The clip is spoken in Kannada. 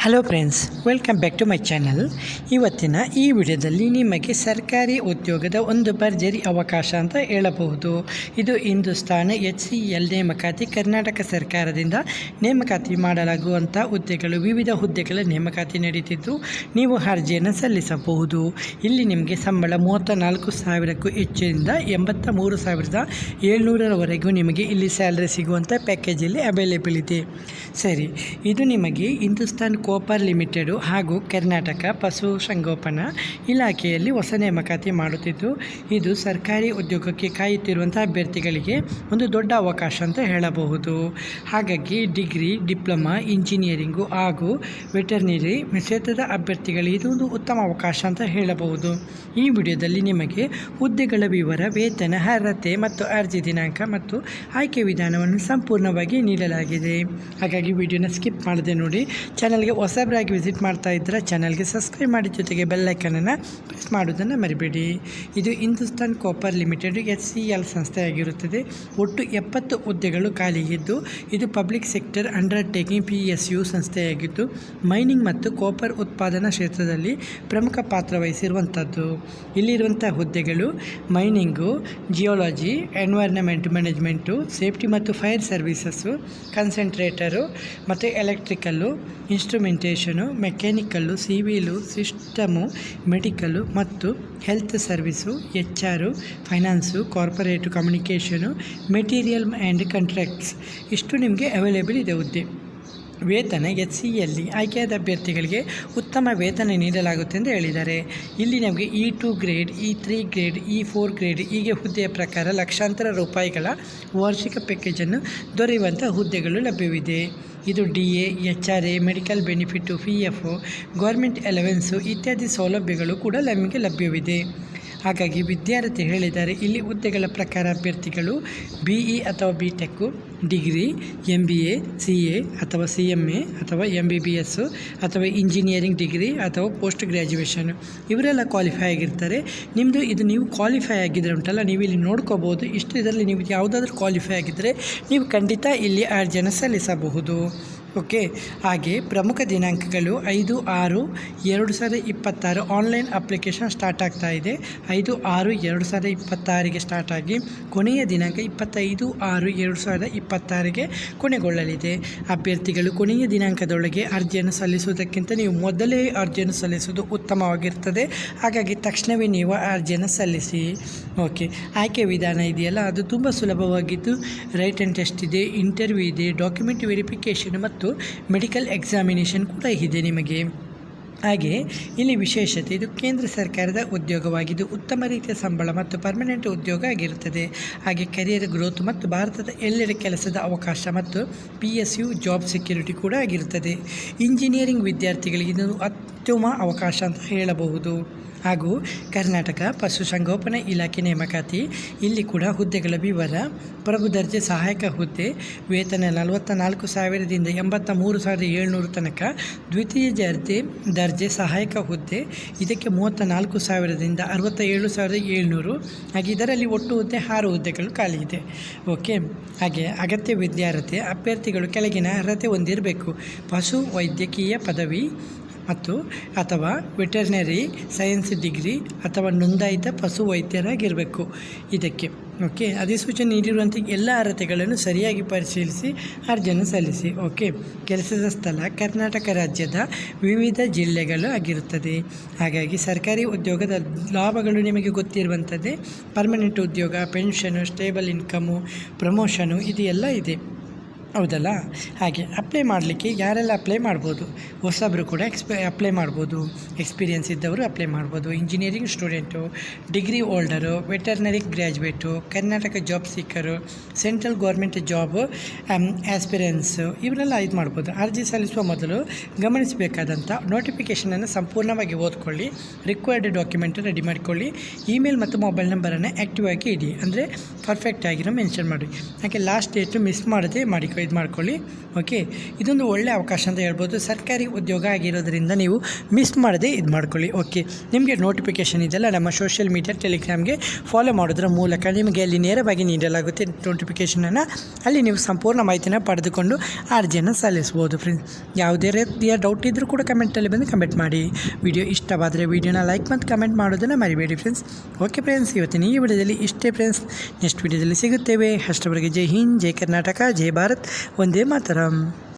Hello friends, welcome back to my channel. ಇವತ್ತಿನ ಈ ವಿಡಿಯೋದಲ್ಲಿ ನಿಮಗೆ ಸರ್ಕಾರಿ ಉದ್ಯೋಗದ ಒಂದು ಭರ್ಜರಿ ಅವಕಾಶ ಅಂತ ಹೇಳಬಹುದು. ಇದು ಹಿಂದೂಸ್ತಾನ್ HCL ನೇಮಕಾತಿ ಕರ್ನಾಟಕ ಸರ್ಕಾರದಿಂದ ನೇಮಕಾತಿ ಮಾಡಲಾಗುವಂಥ ಹುದ್ದೆಗಳು, ವಿವಿಧ ಹುದ್ದೆಗಳ ನೇಮಕಾತಿ ನಡೀತಿದ್ದು ನೀವು ಅರ್ಜಿಯನ್ನು ಸಲ್ಲಿಸಬಹುದು. ಇಲ್ಲಿ ನಿಮಗೆ ಸಂಬಳ 34,000ಕ್ಕೂ ಹೆಚ್ಚಿನಿಂದ 83,700ರವರೆಗೂ ನಿಮಗೆ ಇಲ್ಲಿ ಸ್ಯಾಲ್ರಿ ಸಿಗುವಂಥ ಪ್ಯಾಕೇಜಲ್ಲಿ ಅವೈಲೇಬಲ್ ಇದೆ. ಸರಿ, ಇದು ನಿಮಗೆ ಹಿಂದೂಸ್ತಾನ್ ಕೋಪರ್ ಲಿಮಿಟೆಡು ಹಾಗೂ ಕರ್ನಾಟಕ ಪಶುಸಂಗೋಪನಾ ಇಲಾಖೆಯಲ್ಲಿ ಹೊಸ ನೇಮಕಾತಿ ಮಾಡುತ್ತಿದ್ದು, ಇದು ಸರ್ಕಾರಿ ಉದ್ಯೋಗಕ್ಕೆ ಕಾಯುತ್ತಿರುವಂಥ ಅಭ್ಯರ್ಥಿಗಳಿಗೆ ಒಂದು ದೊಡ್ಡ ಅವಕಾಶ ಅಂತ ಹೇಳಬಹುದು. ಹಾಗಾಗಿ ಡಿಗ್ರಿ, ಡಿಪ್ಲೊಮಾ, ಇಂಜಿನಿಯರಿಂಗು ಹಾಗೂ ವೆಟರ್ನರಿ ಕ್ಷೇತ್ರದ ಅಭ್ಯರ್ಥಿಗಳಿಗೆ ಇದು ಒಂದು ಉತ್ತಮ ಅವಕಾಶ ಅಂತ ಹೇಳಬಹುದು. ಈ ವಿಡಿಯೋದಲ್ಲಿ ನಿಮಗೆ ಹುದ್ದೆಗಳ ವಿವರ, ವೇತನ, ಅರ್ಹತೆ ಮತ್ತು ಅರ್ಜಿ ದಿನಾಂಕ ಮತ್ತು ಆಯ್ಕೆ ವಿಧಾನವನ್ನು ಸಂಪೂರ್ಣವಾಗಿ ನೀಡಲಾಗಿದೆ. ಹಾಗಾಗಿ ವಿಡಿಯೋನ ಸ್ಕಿಪ್ ಮಾಡದೆ ನೋಡಿ. ಚಾನಲ್ಗೆ ಹೊಸಬರಾಗಿ ವಿಸಿಟ್ ಮಾಡ್ತಾ ಇದ್ದರೆ ಚಾನಲ್ಗೆ ಸಬ್ಸ್ಕ್ರೈಬ್ ಮಾಡಿ, ಜೊತೆಗೆ ಬೆಲ್ಲೈಕನನ್ನು ಪ್ರೆಸ್ ಮಾಡೋದನ್ನು ಮರಿಬೇಡಿ. ಇದು ಹಿಂದೂಸ್ತಾನ್ ಕೋಪರ್ ಲಿಮಿಟೆಡ್ HCL ಸಂಸ್ಥೆಯಾಗಿರುತ್ತದೆ. ಒಟ್ಟು 70 ಹುದ್ದೆಗಳು ಖಾಲಿಯಿದ್ದು, ಇದು ಪಬ್ಲಿಕ್ ಸೆಕ್ಟರ್ ಅಂಡರ್ಟೇಕಿಂಗ್ PSU ಸಂಸ್ಥೆಯಾಗಿದ್ದು, ಮೈನಿಂಗ್ ಮತ್ತು ಕೋಪರ್ ಉತ್ಪಾದನಾ ಕ್ಷೇತ್ರದಲ್ಲಿ ಪ್ರಮುಖ ಪಾತ್ರ ವಹಿಸಿರುವಂಥದ್ದು. ಇಲ್ಲಿರುವಂಥ ಹುದ್ದೆಗಳು mining, geology, environment management, safety ಮತ್ತು ಫೈರ್ ಸರ್ವಿಸಸ್ಸು, ಕನ್ಸಂಟ್ರೇಟರು ಮತ್ತು electrical, instrumentation, mechanical, civil, system, medical ಮತ್ತು health service, HR, finance, corporate communication, material and contracts ಇಷ್ಟು ನಿಮಗೆ ಅವೈಲೇಬಲ್ ಇದೆ ಹುದ್ದೆ. ವೇತನ HCL ಆಯ್ಕೆಯಾದ ಅಭ್ಯರ್ಥಿಗಳಿಗೆ ಉತ್ತಮ ವೇತನ ನೀಡಲಾಗುತ್ತೆ ಎಂದು ಹೇಳಿದ್ದಾರೆ. ಇಲ್ಲಿ ನಮಗೆ E2 grade, E3 grade, E4 grade ಹೀಗೆ ಹುದ್ದೆಯ ಪ್ರಕಾರ ಲಕ್ಷಾಂತರ ರೂಪಾಯಿಗಳ ವಾರ್ಷಿಕ ಪ್ಯಾಕೇಜನ್ನು ದೊರೆಯುವಂಥ ಹುದ್ದೆಗಳು ಲಭ್ಯವಿದೆ. ಇದು DA, HRA, medical benefit, PF, government allowance ಇತ್ಯಾದಿ ಸೌಲಭ್ಯಗಳು ಕೂಡ ನಮಗೆ ಲಭ್ಯವಿದೆ. ಹಾಗಾಗಿ ವಿದ್ಯಾರ್ಥಿ ಹೇಳಿದ್ದಾರೆ, ಇಲ್ಲಿ ಹುದ್ದೆಗಳ ಪ್ರಕಾರ ಅಭ್ಯರ್ಥಿಗಳು BE ಅಥವಾ BTech, ಡಿಗ್ರಿ, MBA, CA ಅಥವಾ CMA ಅಥವಾ MBBS ಅಥವಾ ಇಂಜಿನಿಯರಿಂಗ್ ಡಿಗ್ರಿ ಅಥವಾ ಪೋಸ್ಟ್ ಗ್ರ್ಯಾಜುಯೇಷನ್ ಇವರೆಲ್ಲ ಕ್ವಾಲಿಫೈ ಆಗಿರ್ತಾರೆ. ನಿಮ್ಮದು ಇದು ನೀವು ಕ್ವಾಲಿಫೈ ಆಗಿದ್ದರೆ ಉಂಟಲ್ಲ, ನೀವು ಇಲ್ಲಿ ನೋಡ್ಕೋಬೋದು. ಇಷ್ಟು ಇದರಲ್ಲಿ ನೀವು ಯಾವುದಾದ್ರೂ ಕ್ವಾಲಿಫೈ ಆಗಿದ್ದರೆ ನೀವು ಖಂಡಿತ ಇಲ್ಲಿ ಅರ್ಜಿಯನ್ನು ಸಲ್ಲಿಸಬಹುದು. ಓಕೆ. ಹಾಗೆ ಪ್ರಮುಖ ದಿನಾಂಕಗಳು 5/6/2026 ಆನ್ಲೈನ್ ಅಪ್ಲಿಕೇಶನ್ ಸ್ಟಾರ್ಟ್ ಆಗ್ತಾ ಇದೆ. 5/6/2026ಗೆ ಸ್ಟಾರ್ಟ್ ಆಗಿ ಕೊನೆಯ ದಿನಾಂಕ 25/6/2026ಗೆ ಕೊನೆಗೊಳ್ಳಲಿದೆ. ಅಭ್ಯರ್ಥಿಗಳು ಕೊನೆಯ ದಿನಾಂಕದೊಳಗೆ ಅರ್ಜಿಯನ್ನು ಸಲ್ಲಿಸುವುದಕ್ಕಿಂತ ನೀವು ಮೊದಲೇ ಅರ್ಜಿಯನ್ನು ಸಲ್ಲಿಸುವುದು ಉತ್ತಮವಾಗಿರ್ತದೆ. ಹಾಗಾಗಿ ತಕ್ಷಣವೇ ನೀವು ಅರ್ಜಿಯನ್ನು ಸಲ್ಲಿಸಿ. ಓಕೆ. ಆಯ್ಕೆ ವಿಧಾನ ಇದೆಯಲ್ಲ, ಅದು ತುಂಬ ಸುಲಭವಾಗಿದ್ದು, ರೈಟನ್ ಟೆಸ್ಟ್ ಇದೆ, ಇಂಟರ್ವ್ಯೂ ಇದೆ, ಡಾಕ್ಯುಮೆಂಟ್ ವೆರಿಫಿಕೇಷನ್ ಮತ್ತು ಮೆಡಿಕಲ್ ಎಕ್ಸಾಮಿನೇಷನ್ ಕೂಡ ಇದೆ ನಿಮಗೆ. ಹಾಗೆ ಇಲ್ಲಿ ವಿಶೇಷತೆ, ಇದು ಕೇಂದ್ರ ಸರ್ಕಾರದ ಉದ್ಯೋಗವಾಗಿದ್ದು ಉತ್ತಮ ರೀತಿಯ ಸಂಬಳ ಮತ್ತು ಪರ್ಮನೆಂಟ್ ಉದ್ಯೋಗ ಆಗಿರುತ್ತದೆ. ಹಾಗೆ ಕರಿಯರ್ ಗ್ರೋತ್ ಮತ್ತು ಭಾರತದ ಎಲ್ಲೆಡೆ ಕೆಲಸದ ಅವಕಾಶ ಮತ್ತು PSU ಜಾಬ್ ಸೆಕ್ಯೂರಿಟಿ ಕೂಡ ಆಗಿರುತ್ತದೆ. ಇಂಜಿನಿಯರಿಂಗ್ ವಿದ್ಯಾರ್ಥಿಗಳಿಗೆ ಇದು ಅತ್ಯುತ್ತಮ ಅವಕಾಶ ಅಂತ ಹೇಳಬಹುದು. ಹಾಗೂ ಕರ್ನಾಟಕ ಪಶುಸಂಗೋಪನಾ ಇಲಾಖೆ ನೇಮಕಾತಿ, ಇಲ್ಲಿ ಕೂಡ ಹುದ್ದೆಗಳ ವಿವರ: ಪ್ರಭು ದರ್ಜೆ ಸಹಾಯಕ ಹುದ್ದೆ, ವೇತನ 44,000ದಿಂದ 83,700 ತನಕ. ದ್ವಿತೀಯ ದರ್ಜೆ ಸಹಾಯಕ ಹುದ್ದೆ, ಇದಕ್ಕೆ 34,000ದಿಂದ 67,700. ಹಾಗೆ ಇದರಲ್ಲಿ ಒಟ್ಟು ಹುದ್ದೆ 6 ಹುದ್ದೆಗಳು ಖಾಲಿ ಇದೆ. ಓಕೆ. ಹಾಗೆ ಅಗತ್ಯ ವಿದ್ಯಾರ್ಹತೆ, ಅಭ್ಯರ್ಥಿಗಳು ಕೆಳಗಿನ ಅರ್ಹತೆ ಹೊಂದಿರಬೇಕು: ಪಶು ವೈದ್ಯಕೀಯ ಪದವಿ ಮತ್ತು ಅಥವಾ ವೆಟರ್ನರಿ ಸೈನ್ಸ್ ಡಿಗ್ರಿ ಅಥವಾ ನೋಂದಾಯಿತ ಪಶು ವೈದ್ಯರಾಗಿರಬೇಕು ಇದಕ್ಕೆ. ಓಕೆ. ಅಧಿಸೂಚನೆ ನೀಡಿರುವಂಥ ಎಲ್ಲ ಅರ್ಹತೆಗಳನ್ನು ಸರಿಯಾಗಿ ಪರಿಶೀಲಿಸಿ ಅರ್ಜಿಯನ್ನು ಸಲ್ಲಿಸಿ. ಓಕೆ. ಕೆಲಸದ ಸ್ಥಳ ಕರ್ನಾಟಕ ರಾಜ್ಯದ ವಿವಿಧ ಜಿಲ್ಲೆಗಳು ಆಗಿರುತ್ತದೆ. ಹಾಗಾಗಿ ಸರ್ಕಾರಿ ಉದ್ಯೋಗದ ಲಾಭಗಳು ನಿಮಗೆ ಗೊತ್ತಿರುವಂಥದ್ದೇ. ಪರ್ಮನೆಂಟ್ ಉದ್ಯೋಗ, ಪೆನ್ಷನು, ಸ್ಟೇಬಲ್ ಇನ್ಕಮು, ಪ್ರಮೋಷನು ಇದು ಎಲ್ಲ ಇದೆ, ಹೌದಲ್ಲ. ಹಾಗೆ ಅಪ್ಲೈ ಮಾಡಲಿಕ್ಕೆ ಯಾರೆಲ್ಲ ಅಪ್ಲೈ ಮಾಡ್ಬೋದು? ಹೊಸಬ್ರು ಕೂಡ ಅಪ್ಲೈ ಮಾಡ್ಬೋದು, ಎಕ್ಸ್ಪೀರಿಯೆನ್ಸ್ ಇದ್ದವರು ಅಪ್ಲೈ ಮಾಡ್ಬೋದು, engineering student, degree holder, veterinary graduate, Karnataka job seeker, central government job aspirants ಇವರೆಲ್ಲ ಇದು ಮಾಡ್ಬೋದು. ಅರ್ಜಿ ಸಲ್ಲಿಸುವ ಮೊದಲು ಗಮನಿಸಬೇಕಾದಂಥ ನೋಟಿಫಿಕೇಷನನ್ನು ಸಂಪೂರ್ಣವಾಗಿ ಓದ್ಕೊಳ್ಳಿ. ರಿಕ್ವೈರ್ಡ್ ಡಾಕ್ಯುಮೆಂಟ್ ರೆಡಿ ಮಾಡಿಕೊಳ್ಳಿ. ಇಮೇಲ್ ಮತ್ತು ಮೊಬೈಲ್ ನಂಬರನ್ನು ಆ್ಯಕ್ಟಿವ್ ಆಗಿ ಇಡಿ, ಅಂದರೆ ಪರ್ಫೆಕ್ಟ್ ಆಗಿರೋ ಮೆನ್ಷನ್ ಮಾಡಿ. ಹಾಗೆ ಲಾಸ್ಟ್ ಡೇಟು ಮಿಸ್ ಮಾಡದೆ ಮಾಡಿಕೊಳ್ಳಿ. ಇದು ಮಾಡ್ಕೊಳ್ಳಿ. ಓಕೆ, ಇದೊಂದು ಒಳ್ಳೆಯ ಅವಕಾಶ ಅಂತ ಹೇಳ್ಬೋದು. ಸರ್ಕಾರಿ ಉದ್ಯೋಗ ಆಗಿರೋದ್ರಿಂದ ನೀವು ಮಿಸ್ ಮಾಡದೆ ಇದು ಮಾಡ್ಕೊಳ್ಳಿ. ಓಕೆ, ನಿಮಗೆ ನೋಟಿಫಿಕೇಷನ್ ಇದೆಲ್ಲ ನಮ್ಮ ಸೋಷಿಯಲ್ ಮೀಡಿಯಾ ಟೆಲಿಗ್ರಾಮ್ಗೆ ಫಾಲೋ ಮಾಡೋದ್ರ ಮೂಲಕ ನಿಮಗೆ ಅಲ್ಲಿ ನೇರವಾಗಿ ನೀಡಲಾಗುತ್ತೆ ನೋಟಿಫಿಕೇಷನನ್ನು. ಅಲ್ಲಿ ನೀವು ಸಂಪೂರ್ಣ ಮಾಹಿತಿನ ಪಡೆದುಕೊಂಡು ಅರ್ಜಿಯನ್ನು ಸಲ್ಲಿಸ್ಬೋದು ಫ್ರೆಂಡ್ಸ್. ಯಾವುದೇ ರೀತಿಯ ಡೌಟ್ ಇದ್ದರೂ ಕೂಡ ಕಮೆಂಟಲ್ಲಿ ಬಂದು ಕಮೆಂಟ್ ಮಾಡಿ. ವಿಡಿಯೋ ಇಷ್ಟವಾದರೆ ವಿಡಿಯೋನ ಲೈಕ್ ಮತ್ತು ಕಮೆಂಟ್ ಮಾಡೋದನ್ನು ಮರಿಬೇಡಿ ಫ್ರೆಂಡ್ಸ್. ಓಕೆ ಫ್ರೆಂಡ್ಸ್, ಇವತ್ತಿನ ಈ ವಿಡಿಯೋದಲ್ಲಿ ಇಷ್ಟೇ ಫ್ರೆಂಡ್ಸ್. ನೆಕ್ಸ್ಟ್ ವಿಡಿಯೋದಲ್ಲಿ ಸಿಗುತ್ತೇವೆ. ಅಷ್ಟರವರೆಗೆ ಜೈ ಹಿಂದ್, ಜೈ ಕರ್ನಾಟಕ, ಜೈ ಭಾರತ್, ವಂದೇ ಮಾತರಂ.